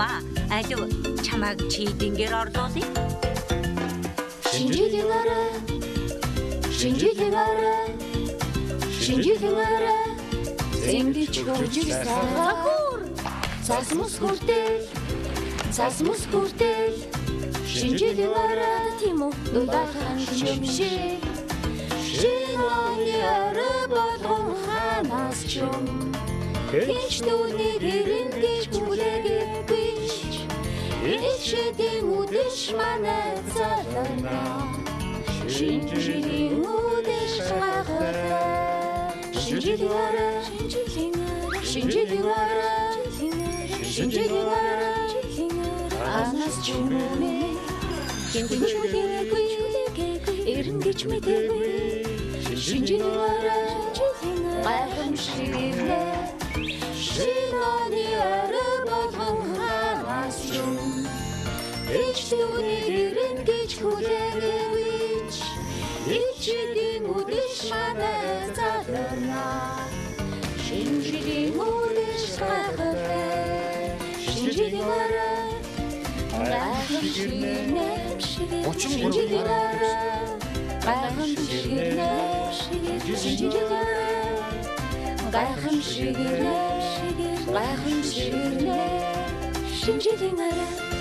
Маа, алив чамайг чийдингээр орлуулъя. Шинжлэлийн арай зэмлэж хөгжих сайхан цасмус хүртэл шинжлэлийн арай тийм үү дулаахан шимшээ шинэний арай болгон ханаас ч юм хич түүнийг эрэнгэж хүлээгээгүй ичэдэм үдэш манай залана шинжлэлийн үдэш гахаа шинжлэлийн арай анаас ч юм хинтэн чүлээгүй эрэнгэж мэдээгүй шинжлэлийн арай гайхамшигнэ шинэний арай болгон ханаас ч юм ич түүнийг эрэнгэж хүлээгээгүй ичэдэм үдэш манай залана шинжлэлийн үдэш гахаа шинжлэлийн арай гайхамшигнэ шинжлэлийн арай гайхамшигнэ шинжлэлийн арай гайхамшигнэ шинжлэлийн арай